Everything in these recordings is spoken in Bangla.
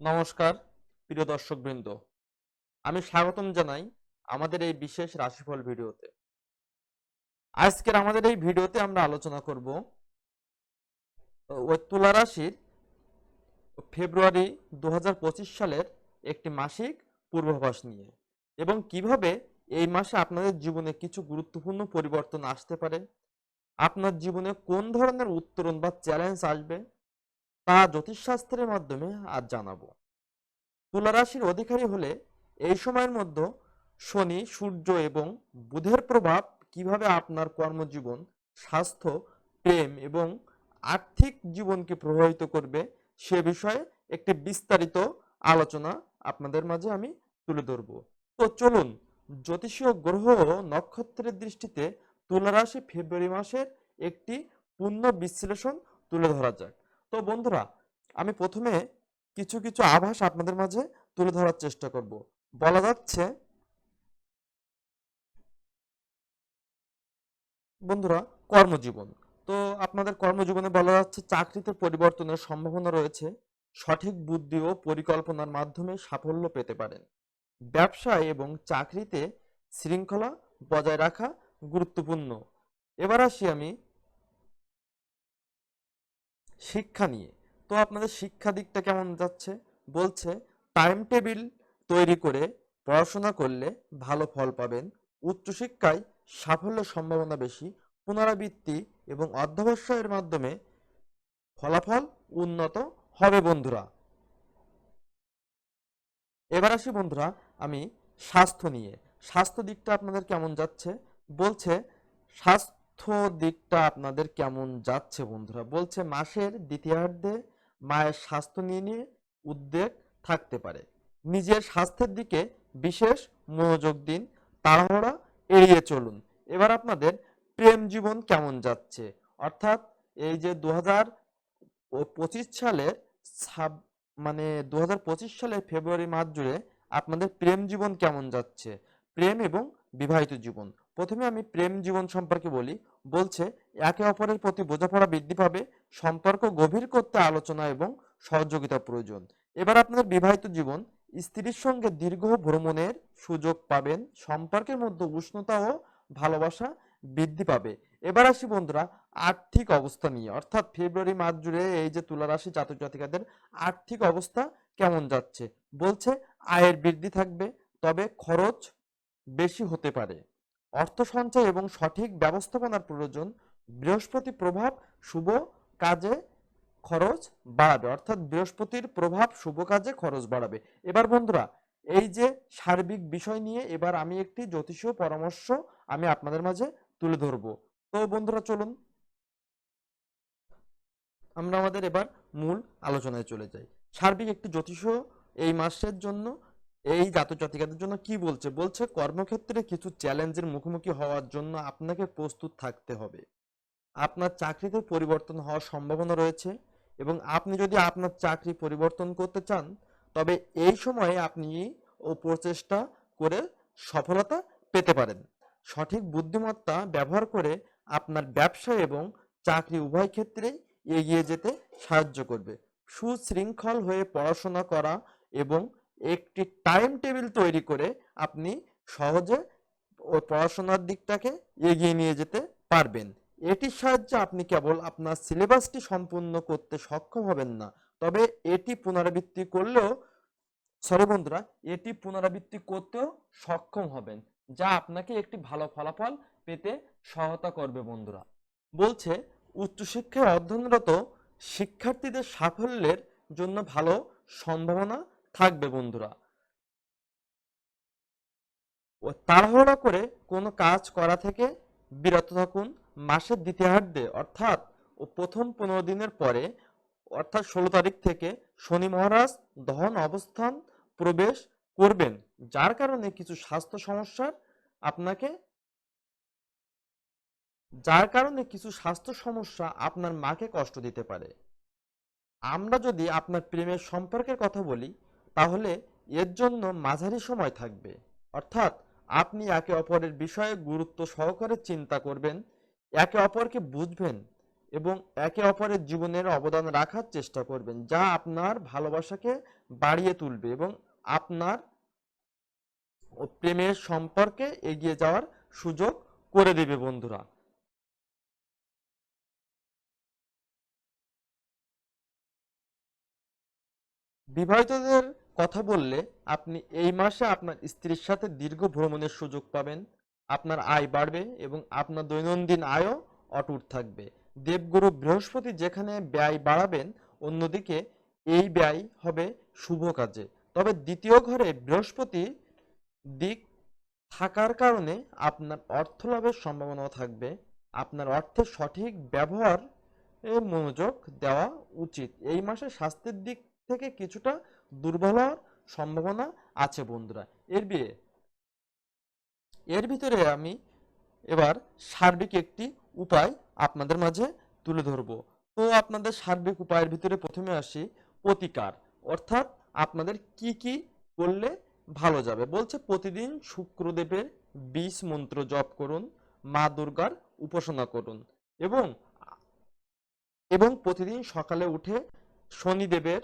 নমস্কার প্রিয় দর্শকবৃন্দ, আমি স্বাগতম জানাই আমাদের এই বিশেষ রাশিফল ভিডিওতে। আজকের আমাদের এই ভিডিওতে আমরা আলোচনা করব ওই তুলা রাশির ফেব্রুয়ারি 2025 সালের একটি মাসিক পূর্বাভাস নিয়ে এবং কিভাবে এই মাসে আপনাদের জীবনে কিছু গুরুত্বপূর্ণ পরিবর্তন আসতে পারে, আপনার জীবনে কোন ধরনের উত্তরণ বা চ্যালেঞ্জ আসবে তা জ্যোতিষশাস্ত্রের মাধ্যমে আজ জানাবো। তুলা রাশির অধিকারী হলে এই সময়ের মধ্যে শনি, সূর্য এবং বুধের প্রভাব কিভাবে আপনার কর্মজীবন, স্বাস্থ্য, প্রেম এবং আর্থিক জীবনকে প্রভাবিত করবে সে বিষয়ে একটি বিস্তারিত আলোচনা আপনাদের মাঝে আমি তুলে ধরব। তো চলুন জ্যোতিষীয় গ্রহ নক্ষত্রের দৃষ্টিতে তুলা রাশি ফেব্রুয়ারি মাসের একটি পূর্ণ বিশ্লেষণ তুলে ধরা যাক। তো বন্ধুরা, আমি প্রথমে কিছু কিছু আভাস আপনাদের মাঝে তুলে ধরার চেষ্টা করব। বলা যাচ্ছে বন্ধুরা, কর্মজীবন। তো আপনাদের কর্মজীবনে বলা যাচ্ছে চাকরিতে পরিবর্তনের সম্ভাবনা রয়েছে। সঠিক বুদ্ধি ও পরিকল্পনার মাধ্যমে সাফল্য পেতে পারেন। ব্যবসায় এবং চাকরিতে শৃঙ্খলা বজায় রাখা গুরুত্বপূর্ণ। এবার আসি আমি শিক্ষা নিয়ে। তো আপনাদের শিক্ষা দিকটা কেমন যাচ্ছে? বলছে টাইম টেবিল তৈরি করে পড়াশোনা করলে ভালো ফল পাবেন। উচ্চশিক্ষায় সাফল্যের সম্ভাবনা বেশি। পুনরাবৃত্তি এবং অধ্যবসায়ের মাধ্যমে ফলাফল উন্নত হবে বন্ধুরা। এবার আসি বন্ধুরা আমি স্বাস্থ্য নিয়ে। স্বাস্থ্য দিকটা আপনাদের কেমন যাচ্ছে? বলছে স্বাস্থ্য দিকটা আপনাদের কেমন যাচ্ছে বন্ধুরা? বলছে মাসের দ্বিতীয়ার্ধে মায়ের স্বাস্থ্য নিয়ে উদ্বেগ থাকতে পারে। নিজের স্বাস্থ্যের দিকে বিশেষ মনোযোগ দিন, তাড়াহুড়া এড়িয়ে চলুন। এবার আপনাদের প্রেম জীবন কেমন যাচ্ছে? অর্থাৎ এই যে 2025 সালের মানে 2025 সালের ফেব্রুয়ারি মাস জুড়ে আপনাদের প্রেম জীবন কেমন যাচ্ছে? প্রেম এবং বিবাহিত জীবন। প্রথমে আমি প্রেম জীবন সম্পর্কে বলি। বলছে একে অপরের প্রতি বোঝাপড়া বৃদ্ধি পাবে, সম্পর্ক গভীর করতে আলোচনা এবং সহযোগিতা প্রয়োজন। এবার আপনাদের বিবাহিত জীবন, স্ত্রীর সঙ্গে দীর্ঘ ভ্রমণের সুযোগ পাবেন, সম্পর্কের মধ্যে উষ্ণতা ও ভালোবাসা বৃদ্ধি পাবে। এবার আসি বন্ধুরা আর্থিক অবস্থা নিয়ে। অর্থাৎ ফেব্রুয়ারি মাস জুড়ে এই যে তুলা রাশি জাতক জাতিকাদের আর্থিক অবস্থা কেমন যাচ্ছে? বলছে আয়ের বৃদ্ধি থাকবে, তবে খরচ বেশি হতে পারে। অর্থ সঞ্চয় এবং সঠিক ব্যবস্থাপনার প্রয়োজন। বৃহস্পতি প্রভাব শুভ কাজে খরচ বাড়াবে। অর্থাৎ বৃহস্পতির প্রভাব শুভ কাজে খরচ বাড়াবে। এবার বন্ধুরা এই যে সার্বিক বিষয় নিয়ে এবার আমি একটি জ্যোতিষীয় পরামর্শ আমি আপনাদের মাঝে তুলে ধরবো। তো বন্ধুরা চলুন আমরা আমাদের এবার মূল আলোচনায় চলে যাই। সার্বিক একটি জ্যোতিষীয় এই মাসের জন্য এই জাতক জাতিকাদের জন্য কি বলছে? বলছে কর্মক্ষেত্রে কিছু চ্যালেঞ্জের মুখোমুখি হওয়ার জন্য আপনাকে প্রস্তুত থাকতে হবে। আপনার চাকরিতে পরিবর্তন হওয়ার সম্ভাবনা রয়েছে এবং আপনি যদি আপনার চাকরি পরিবর্তন করতে চান তবে এই সময়ে আপনি ও প্রচেষ্টা করে সফলতা পেতে পারেন। সঠিক বুদ্ধিমত্তা ব্যবহার করে আপনার ব্যবসা এবং চাকরি উভয় ক্ষেত্রেই এগিয়ে যেতে সাহায্য করবে। সুশৃঙ্খল হয়ে পড়াশোনা করা এবং একটি টাইম টেবিল তৈরি করে আপনি সহজে ওই পড়াশোনার দিকটাকে এগিয়ে নিয়ে যেতে পারবেন। এটির সাহায্যে আপনি কেবল আপনার সিলেবাসটি সম্পূর্ণ করতে সক্ষম হবেন না, তবে এটি পুনরাবৃত্তি করলেও বন্ধুরা এটি পুনরাবৃত্তি করতেও সক্ষম হবেন, যা আপনাকে একটি ভালো ফলাফল পেতে সহায়তা করবে বন্ধুরা। বলছে উচ্চশিক্ষায় অধ্যয়নরত শিক্ষার্থীদের সাফল্যের জন্য ভালো সম্ভাবনা থাকবে বন্ধুরা। ও তাড়াহুড়া করে কোনো কাজ করা থেকে বিরত থাকুন। মাসের দ্বিতীয়ার্ধে অর্থাৎ প্রথম 15 দিনের পরে অর্থাৎ 16 তারিখ থেকে শনি মহারাজ দহন অবস্থান প্রবেশ করবেন, যার কারণে কিছু স্বাস্থ্য সমস্যার আপনাকে যার কারণে কিছু স্বাস্থ্য সমস্যা আপনার মাকে কষ্ট দিতে পারে। আমরা যদি আপনার প্রেমের সম্পর্কের কথা বলি তাহলে এর জন্য মাঝারি সময় থাকবে। অর্থাৎ আপনি একে অপরের বিষয়ে গুরুত্ব সহকারে চিন্তা করবেন, একে অপরকে বুঝবেন এবং একে অপরের জীবনের অবদান রাখার চেষ্টা করবেন, যা আপনার ভালোবাসাকে বাড়িয়ে তুলবে এবং আপনার প্রেমের সম্পর্কে এগিয়ে যাওয়ার সুযোগ করে দেবে বন্ধুরা। বিবাহিতদের কথা বললে আপনি এই মাসে আপনার স্ত্রীর সাথে দীর্ঘ ভ্রমণের সুযোগ পাবেন, আপনার আয় বাড়বে এবং আপনার দৈনন্দিন আয়ও অটুট থাকবে। দেবগুরু বৃহস্পতি যেখানে ব্যয় বাড়াবেন, অন্যদিকে এই ব্যয় হবে শুভ কাজে। তবে দ্বিতীয় ঘরে বৃহস্পতি দিক থাকার কারণে আপনার অর্থ লাভের সম্ভাবনাও থাকবে। আপনার অর্থের সঠিক ব্যবহার মনোযোগ দেওয়া উচিত। এই মাসে স্বাস্থ্যের দিক থেকে কিছুটা দুর্বল হওয়ার সম্ভাবনা আছে বন্ধুরা। এর বিয়ে এর ভিতরে আমি এবার সার্বিক একটি উপায় আপনাদের মাঝে তুলে ধরব। তো আপনাদের সার্বিক উপায়ের ভিতরে প্রথমে আসি প্রতিকার, অর্থাৎ আপনাদের কি কি করলে ভালো যাবে। বলছে প্রতিদিন শুক্রদেবের 20 মন্ত্র জপ করুন, মা দুর্গার উপাসনা করুন এবং প্রতিদিন সকালে উঠে শনিদেবের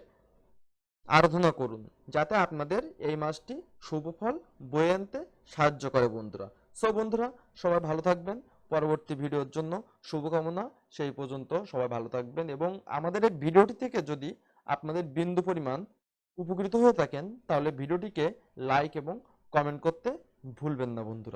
আরাধনা করুন, যাতে আপনাদের এই মাসটি শুভ ফল বয়ে আনতে সাহায্য করে বন্ধুরা। সো বন্ধুরা, সবাই ভালো থাকবেন। পরবর্তী ভিডিওর জন্য শুভকামনা। সেই পর্যন্ত সবাই ভালো থাকবেন এবং আমাদের এই ভিডিওটি থেকে যদি আপনাদের বিন্দু পরিমাণ উপকৃত হয়ে থাকেন, তাহলে ভিডিওটিকে লাইক এবং কমেন্ট করতে ভুলবেন না বন্ধুরা।